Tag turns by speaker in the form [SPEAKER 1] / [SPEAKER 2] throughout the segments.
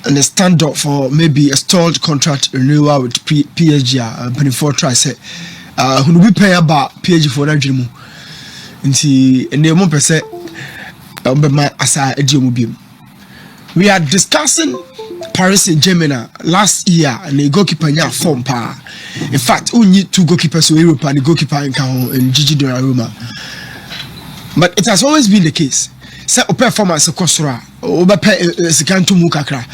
[SPEAKER 1] and the stand up for maybe a stalled contract renewal with PSG. 24 try say who will be pay about PSG for that dream. Nti and the one percent my asa ediomubim. We are discussing Paris Saint-Germain last year and the goalkeeper nya form pa. In fact, only 2 goalkeepers in Europe and the goalkeeper in Gigi Donnarumma. But it has always been the case. Say performance kosora obepe sikantu mu kakra.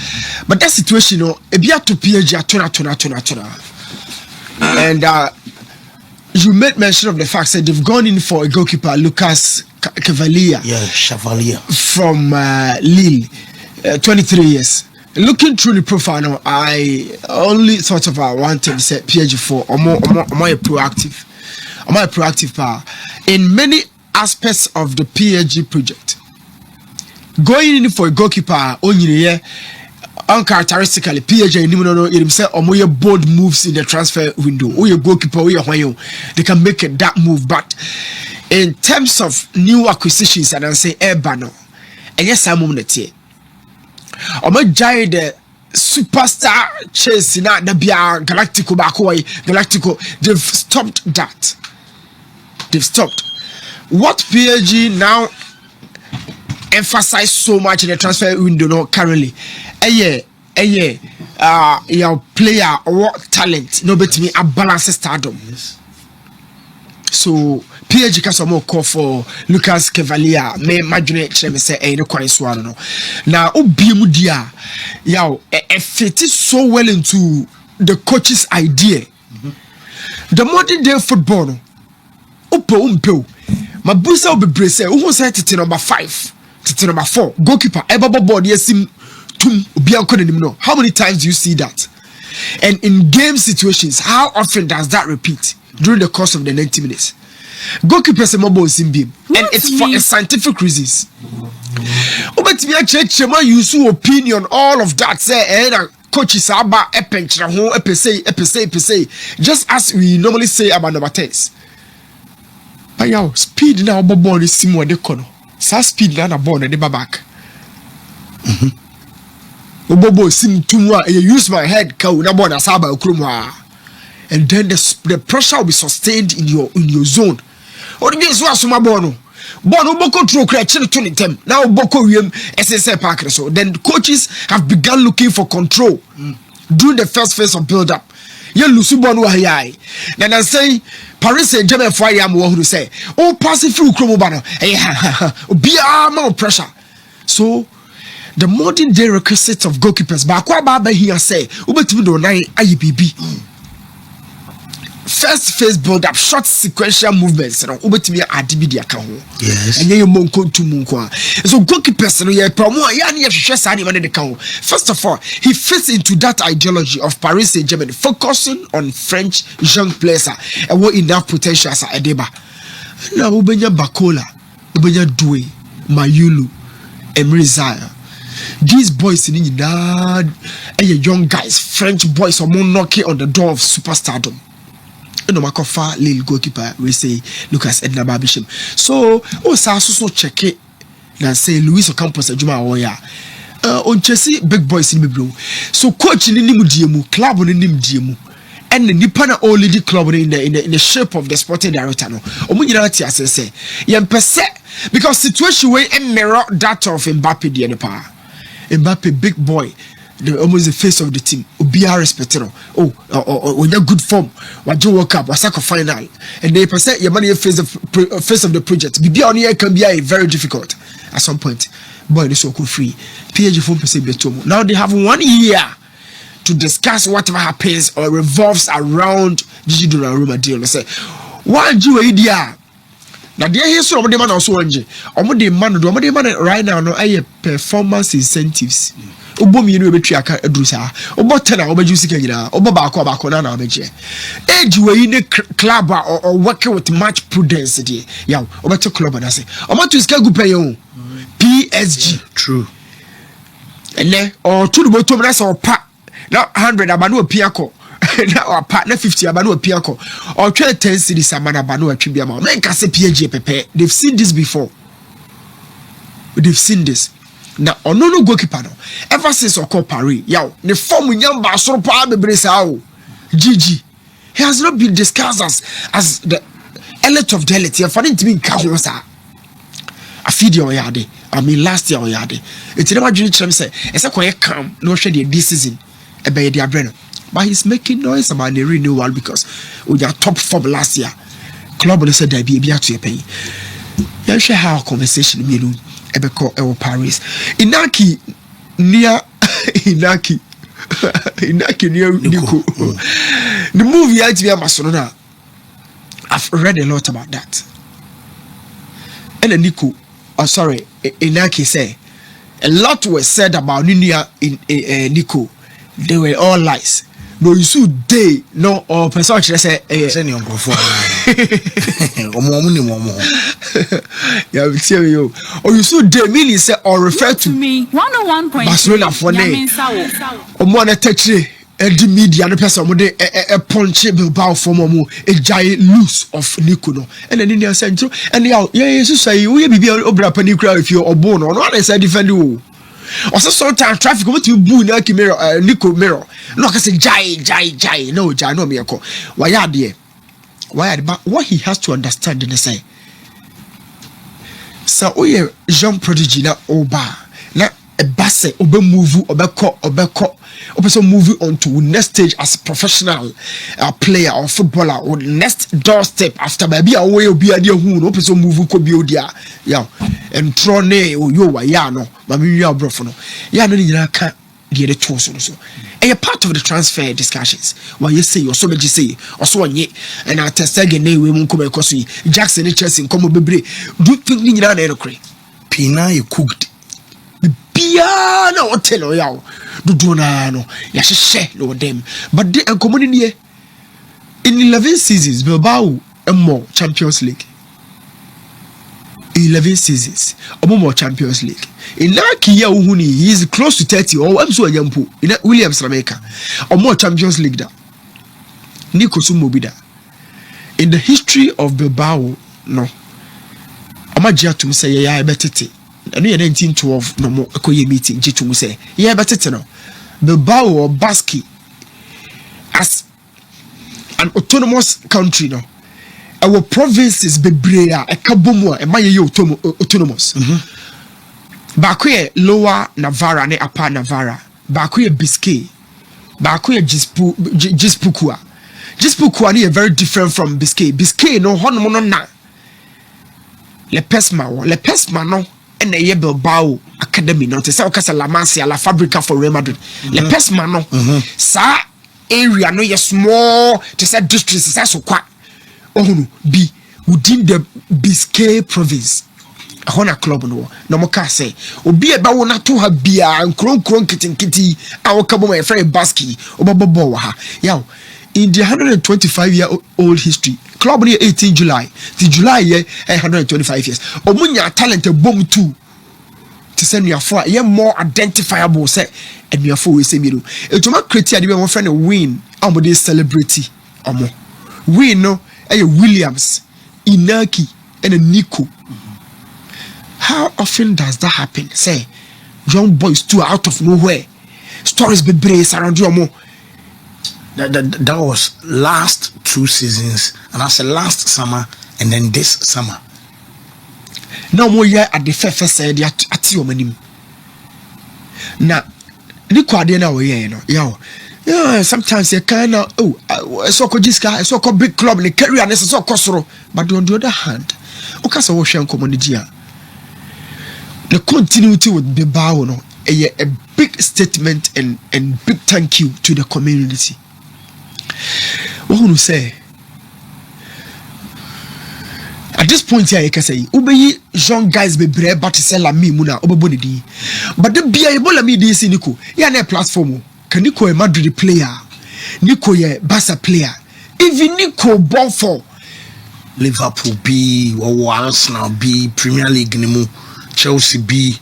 [SPEAKER 1] But that situation no e bia to PSG atona. And you made mention of the fact that they've gone in for a goalkeeper, Lucas Cavalier.
[SPEAKER 2] Yeah, Chevalier.
[SPEAKER 1] From Lille, 23 years. Looking through the profile now, I only thought of wanted to say PSG for or more proactive. Or more proactive power. In many aspects of the PSG project, going in for a goalkeeper, only uncharacteristically, PSG you say or bold moves in the transfer window. Or your goalkeeper, they can make that move. But in terms of new acquisitions, and I say Urbano, and yes, I'm on it. I'm a giant superstar chase na the Bia Galactico Bakoi Galactico. They've stopped that. They've stopped. What PSG now emphasize so much in the transfer window no currently? Your player or talent no bet me a balance stardom.
[SPEAKER 2] Yes.
[SPEAKER 1] So PSG can some call for Lucas Cavalier. Me imagine say no quite swallow no. Now obiemu dia fit so well into the coach's idea. The modern day football no. Umpeo. Mabusa will be brace. Who say titi number 5, titi number 4, goalkeeper. Ebaba board yesim tum no. How many times do you see that? And in game situations, how often does that repeat during the course of the 90 minutes? Goalkeeper say mobile beam, and it's for a scientific reasons. But me a use opinion all of that say coaches about a pension ho epese just as we normally say about number 10s. But yo speed now ball is similar de kono. Sa speed na ball na de back. Obobo sim tumwa you use my head ka na ball na saba okromwa. And then the pressure will be sustained in your zone. Or this was my bono. Bono boko through creature to them. Now boko wiem SSA Parker. So then coaches have begun looking for control during the first phase of build up. You lose bono hayai. Then I say Paris Saint-Germain for I am who say, oh, pass it through Chromobano. Be more pressure. So the modern day requisites of goalkeepers, but Baba here say, Ubetido 9 IBB. First phase build up, short sequential movements. Ubetimi adibidi account.
[SPEAKER 2] Yes.
[SPEAKER 1] And you monko to munko. So goalkeepers, first of all, he fits into that ideology of Paris Saint-Germain, focusing on French young players and what enough potential as Edeba. Now Ubenya Bakola, Ubenya Due, Mayulu, Emre Zaya. These boys in young guys, French boys are more knocking on the door of superstardom. No makofa Lille goalkeeper we say Lucas Edna Babishim. So so check it and say Luis Ocampos Ejuma Oya. On Chelsea big boys in Biblo. So coach in the diemu, club in the diemu. And the Nipana only the club in the shape of the sporting director. No, Omunirati as I say. Yem perse because situation way and mirror that of Mbappe the power. Mbappe big boy. Almost the face of the team. Ubia respected. When you're good form, what you work up, was like a final, and they percent your money face of the project. Be on here can be very difficult at some point. Boy, this so free. PSG 4% better. Now they have 1 year to discuss whatever happens or revolves around Gigi Donnarumma deal. They say, one Jew idea. Now there is some of the man also one J. The man right now no performance incentives. Obomi no betwi aka edusa obota na obejusi kanyina oboba akọ na na obeje age we in club or working with much prudence there yaw obeto club na say omoto iska gupe yo PSG
[SPEAKER 2] true
[SPEAKER 1] ene or to the bottom na say opa na 100 abanu opiako na opa na 50 abanu opiako or 10 cities amana abanu atwi biama men ka say PSG pepe they've seen this before. na ono no goalkeeper no ever since Oko Paris yaw ne form nyamba asoro pa bebre sa o GG he has not been discussed as the elite of the elite for him to be in ho sa afidi o yade I mean last year o yade it never dream chem say ese koye calm no hwe the this season e be the abreno but he's making noise about the renewal because we are top form last year club no say da bi ato pay ya hwe how conversation me no ebeko e wo Paris Inaki near Inaki near Nico the movie I to Barcelona. I've read a lot about that. And Nico, Inaki say a lot was said about Ninia in Nico. They were all lies. No, you should day no or person say
[SPEAKER 2] any uncle for
[SPEAKER 1] yeah, we tell you. Or you should day meaning say or refer to
[SPEAKER 3] me 101.
[SPEAKER 1] Barcelona for name. Or more touch the media no person mo de punch Bilbao for mo a giant loose of Nico no and then in say and yeah so say we be obra pani crowd if you obo no no say defend you or so time traffic go to boo na mirror Nico mirror no ka say jai no me ko why but what he has to understand in say so we Jean Prodigy na oba na a basse obe move obeko also moving on to next stage as a professional player or footballer or next doorstep after maybe a way obi ade hu no also move ko bi odia yeah and trone yo wa ya no mami wi abrofo no ya no nyina ka de to so a part of the transfer discussions why you say you so be say also onye and I test again na we mun ko be ko so Jackson and Chelsea komo bebre do think ni nyina na ekre
[SPEAKER 2] pina you cooked
[SPEAKER 1] bia na hotel ya do na no ya hye no dem but the community in 11 seasons Bilbao more Champions League 11 seasons more Champions League in that year he is close to 30 or am so anyampo in Williams Rameka or more Champions League da Nico Sumobida in the history of Bilbao no amagia to say ya betete and in 1912 no more a meeting jitu say yeah but no Bilbao or Basque as an autonomous country no our provinces bebrea a kabomo e maye autonomous bakoye lower Navarra ne upper Navarra bakoye Biscay bakoye Gispukua ne very different from Biscay no hono no na Le Pesma no and a Bilbao Academy no te say okasa La Masia La Fabrica for Real Madrid Le Pesma no sa area no ye small te say district say so kwa ohunu be within the Biscay province a Hona club no mo ka say obi e ba wo na to ha bia nkron kitinkiti a wo kabo my friend Basque obobobo wa ha yaw in the 125-year-old history club near 18 July the July year 125 years omunya talent bomb too to send you for ye more identifiable say and you for we say me do etoma create ade be one friend win amode celebrity omo win no Williams Inaki and Nico. How often does that happen? Say young boys too out of nowhere stories be brace around you more.
[SPEAKER 2] That was last 2 seasons, and I said last summer and then this summer.
[SPEAKER 1] No more year at the first said at your menu. Now, Nico Adena we no yeah, sometimes you kind of so I saw big club in the career and so cosro, but on the other hand, Okasa Ocean community. The continuity with Bilbao no a big statement and big thank you to the community. What would you say? At this point here, you can say, "Ubeyi young guys be brave, but sell a me muna obebonidi." But the be able to me this Nico, yeah, na platform. Can Nico a Madrid player? Nico a Barca player? Even Nico born for
[SPEAKER 2] Liverpool B or Arsenal B, Premier League nimu, Chelsea B,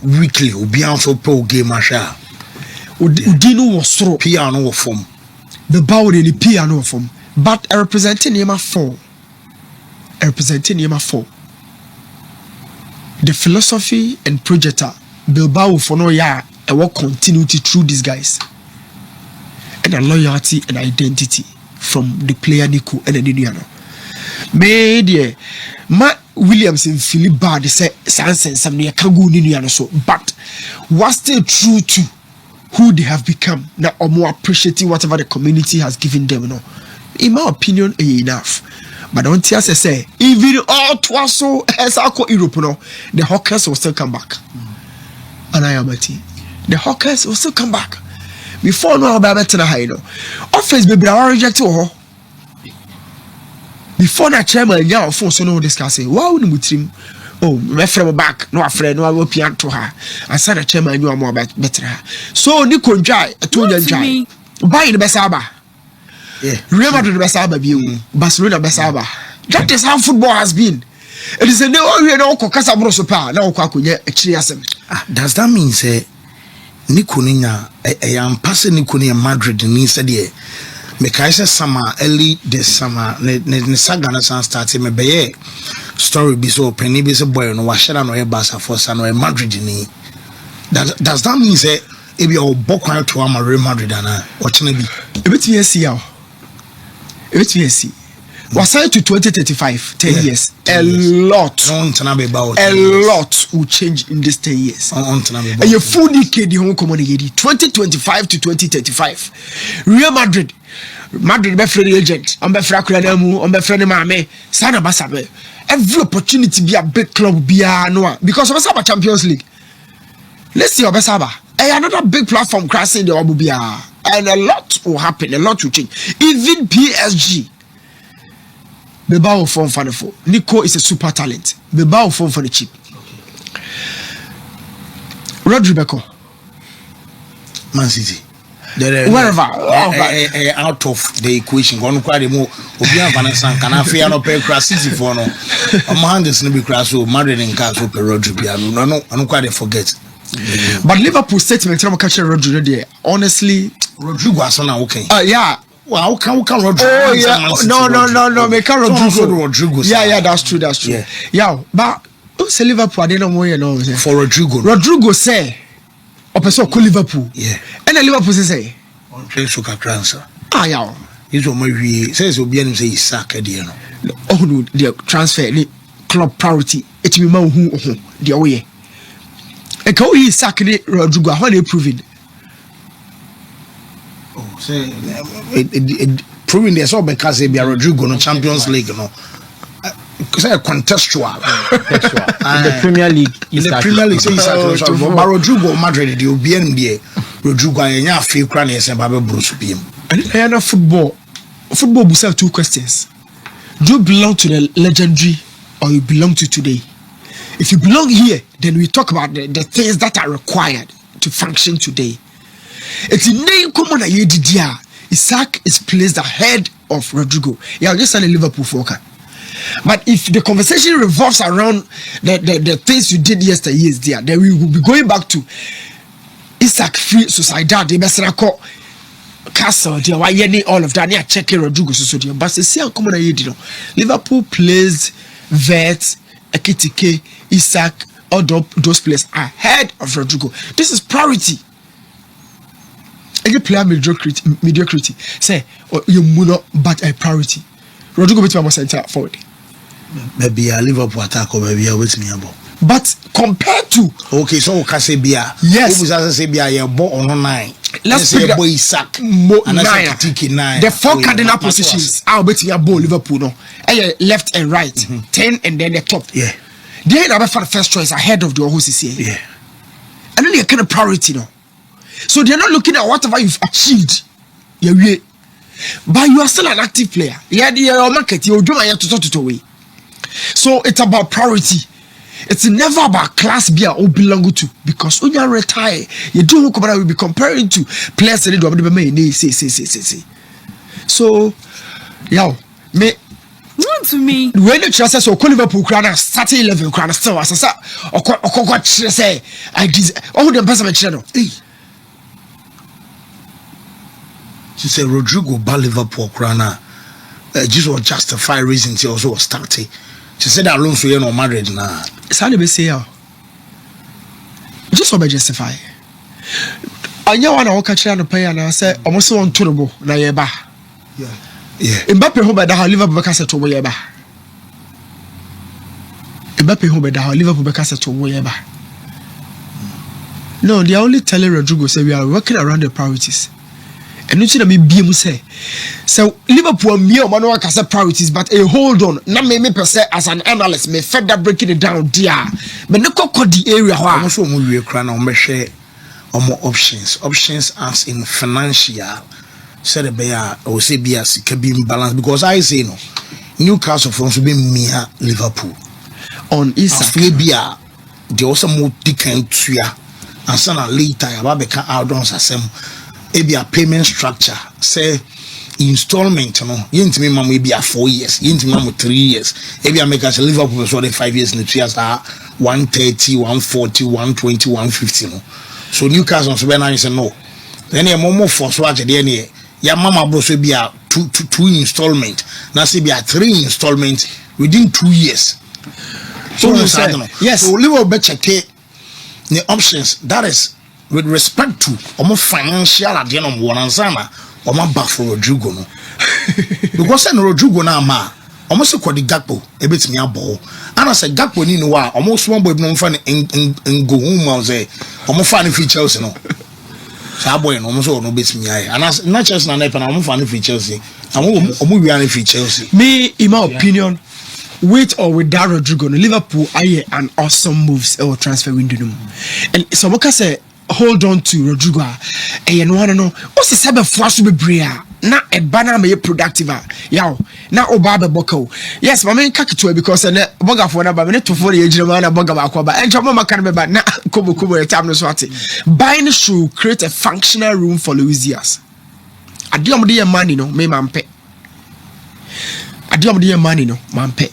[SPEAKER 2] weekly obi also pro game asha.
[SPEAKER 1] Udino was throw
[SPEAKER 2] piano form.
[SPEAKER 1] The bow in the piano form, but a representing him 4. A representing him 4. The philosophy and projector Bilbao for no ya work continuity through these guys. And a loyalty and identity from the player Nico and the Indiano. Made Matt Williams and Philip Bard say Sansen some near Kagu Indiano so, but was still true to who they have become now or more appreciating whatever the community has given them. No, in my opinion, enough. But don't tell say even all twice so as I call Europe, no, the Hawkers will still come back. And I am a team. The Hawkers will still come back. Before no about better high no. Office baby I reject her. Before that chairman yeah for so no discuss say wow no mutrim. Oh my friend back no afraid no I will pian to her. I said the chairman you are more better. So Nico Jai a 2 year Jai. Buy the best aba.
[SPEAKER 2] Yeah.
[SPEAKER 1] Real Madrid the best aba be Barcelona best aba. That is how football has been. It is a new we no kokasa bro so pa na okwa akonye akiri asem.
[SPEAKER 2] Does that mean say Nico Nina I am passing Nico near Madrid ni said ye Mekaisa summer early this summer ne sagana san started me be story be so penny be so boy no wa share no e Barca for san no Madrid ni. Does that mean say e be o bokwan to am Real Madrid ana o chena bi
[SPEAKER 1] e betimi asi yawo e betimi asi was signed to 2035 10 years a lot will change in this 10 years and your full decade the home community 2025 to 2035 Real Madrid be free agent on be free akura on be free mame sana basabe every opportunity be a big club be no because of Saba Champions League let's see Obesaba another big platform crashing the Obubia and a lot will happen a lot will change even PSG Bilbao form for the four. Nico is a super talent. Bilbao form for the cheap. Rodrygo,
[SPEAKER 2] Man City.
[SPEAKER 1] Wherever
[SPEAKER 2] out of the equation. One quite more. Obian Vanessa can I fear no pay crass City for no. A man is no be crass so Madrid and Castle per Rodrygo. No, I don't quite forget.
[SPEAKER 1] But Liverpool statement I'm catching Rodrygo there. Honestly,
[SPEAKER 2] Rodrygo was on okay.
[SPEAKER 1] Yeah.
[SPEAKER 2] Well, how can Rodrygo?
[SPEAKER 1] Oh yeah, no. Make Rodrygo. Yeah, that's true. Yeah, but say Liverpool, I didn't know you know.
[SPEAKER 2] For Rodrygo.
[SPEAKER 1] Rodrygo say, "Opeso call Liverpool."
[SPEAKER 2] Yeah.
[SPEAKER 1] And then Liverpool say,
[SPEAKER 2] "On train so kakransa."
[SPEAKER 1] Yeah.
[SPEAKER 2] He's on my way. Says Obi and say Isaac again.
[SPEAKER 1] Oh no, the transfer, the club priority. It me man who the way. E ka o Isaac ni Rodrygo, how they proving?
[SPEAKER 2] Proving there's all because they be a Rodrygo no Champions League no because contextual
[SPEAKER 3] the Premier League
[SPEAKER 2] say but Rodrygo Madrid the obi en there Rodrygo anya afi kra na yesen ba be bruce biem
[SPEAKER 1] and na football we have two questions. Do you belong to the legendary or you belong to today? If you belong here, then we talk about the things that are required to function today. It's a name common a year. Isaac is placed ahead of Rodrygo. Yeah, just sign a Liverpool forker. But if the conversation revolves around the things you did yesteryears there, then we will be going back to Isaac free society, the best record castle, the all of that. Yeah, checking Rodrygo so but see how common a year. Liverpool plays Vert, Ekitike, Isaac, all those players ahead of Rodrygo. This is priority. Any player mediocrity say you muno but a priority. Rodrygo bet me center forward.
[SPEAKER 2] Maybe a Liverpool attack or maybe a wait me about.
[SPEAKER 1] But compared to
[SPEAKER 2] okay, so Kase Bia,
[SPEAKER 1] yes,
[SPEAKER 2] who was say Bia a ball on 9.
[SPEAKER 1] Let's say
[SPEAKER 2] boy Isaac
[SPEAKER 1] and
[SPEAKER 2] 9.
[SPEAKER 1] The four cardinal positions. I'll bet you a ball Liverpool no. Left and right, 10 and then the top.
[SPEAKER 2] Yeah,
[SPEAKER 1] they are for the first choice ahead of the hosts here.
[SPEAKER 2] Yeah,
[SPEAKER 1] and then they kind of priority no. So they're not looking at whatever you've achieved. Yeah, but you are still an active player. Yeah, your market, you do my to away. So it's about priority. It's never about class B or belong to because when you retire, you do come will be comparing to players that do say. So yeah, me
[SPEAKER 4] not to me.
[SPEAKER 1] When the transfer so Liverpool crana starting 11 crana still as or say I the best channel.
[SPEAKER 2] She said Rodrygo ba Liverpool crana just will justify reasons he also started. She said Alonso you know Madrid na.
[SPEAKER 1] It's how they say so be justify anya wana wo ka kire no pay na say almost won turbo na ye ba
[SPEAKER 2] yeah
[SPEAKER 1] Mbappe ho be da ha Liverpool be ka say to wo ye ba Mbappe ho be da ha Liverpool be ka say to wo ye ba no they are only telling Rodrygo say we are working around the priorities and you see that me BM say so Liverpool me o man work as priorities but hold on na me per se as an analyst me further breaking it down there me no kokọ the area ho
[SPEAKER 2] almost o mo wie kra na o me hwe omo options as in financial said be ya o say be as can be balance because I say no Newcastle from so be mia Liverpool
[SPEAKER 1] on Isak
[SPEAKER 2] be ya they also mo dikan tua and sana later about be can out on asem e be a payment structure say installment no yintimi mam e be a 4 years yintimi mam 3 years e be make us Liverpool so the 5 years in the 3 years are 130 140 120 150 no so Newcastle so be na say no then e more for so age dey na ya mama bro so be a two installment na say be a 3 installment within 2 years so
[SPEAKER 1] yes
[SPEAKER 2] so Liverpool be check the options that is with respect to financial at the end of one ansana back for Rodrygo no because Rodrygo na ma almost kwa di Gakpo ebetimi abo ana say Gakpo ni no wa almost one boy no fa ngo home say fa ni features no sa boy no almost no betimi aye ana na Chelsea na na fa ni features omo wi ani features
[SPEAKER 1] me in my opinion with or without Rodrygo no Liverpool aye an awesome moves or transfer window no and so we can say hold on to Rodrygo e no no o se sabe fuaso bebre na e bana me productive yaw na oba be bokao yes mama nkaketo because na boga fo na ba me to fo ye girema na boga ba kwa ba encho mama kan be ba na kobo e time no so ate buying should create a functional room for Luis Diaz adiom de money no me mampe adiom de money no mampe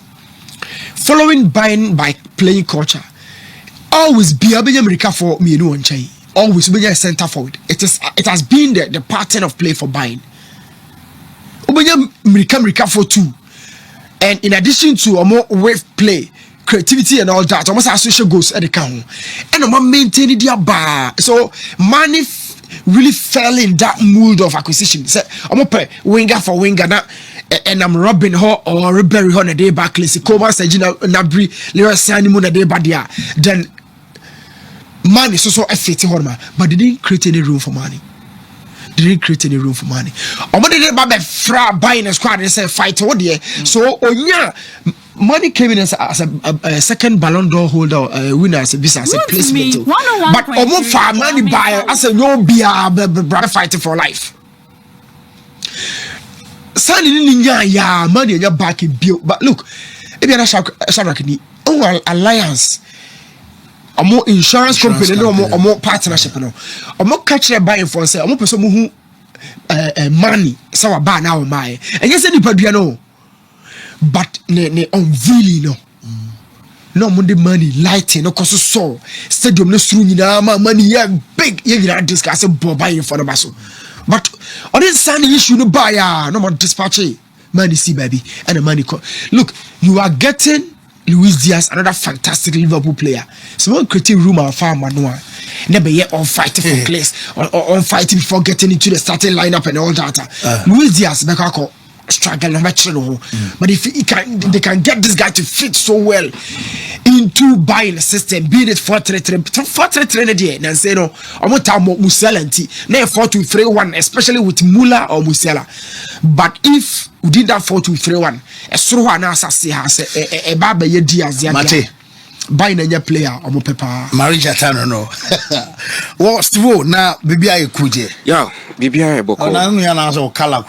[SPEAKER 1] following buying by playing culture always be America for me no one chai always be a center forward it has been the pattern of play for buying America for two and in addition to more wave play creativity and all that almost associate goals at the count and maintaining their bar so money really fell in that mood of acquisition say I'm pay winger for winger na and I'm Robin Ho or Ribery Ho na day back Lisi Koma Sajina Nabri Lera Sanimu na day back there then money so effective horma but they didn't create any room for money. Omo dey ba be fra buying a squad and say fight what there so onya money came in as a second Ballon d'Or holder winner as a visa as a placement but omo fa money buy as a no be a fighting for life sani ninya ya money nya back in bill but look if you na Shadrack ni alliance omo insurance company no omo partnership no omo catch buying for say omo person mu money so wa ba na o mai enye say nipa dua no but ne unveiling no mo the money lighting no cost so stadium no through nyina money yeah big you gonna discuss buying for the baso but on this sunny issue no buy no more dispatch money see baby and the money look you are getting Luis Diaz, another fantastic Liverpool player. So we'll create room and farm manual. Never yet on fighting for place or on fighting before getting into the starting lineup and all that. Luis Diaz, Bekako struggle no match but if they can get this guy to fit so well into buying the system, being it 4-3-3 there, and say no, I'm not talking about Musiala and now 4-2-3-1, especially with Muller or Musiala. But if we did that 4-2-3-1, a stronger assassin has a Baba Diaz, buying a player or more paper.
[SPEAKER 2] Marija Tano no. What's the now? Bibi I could ye.
[SPEAKER 4] Yeah, Bibi I book.
[SPEAKER 2] Oh, now you are color.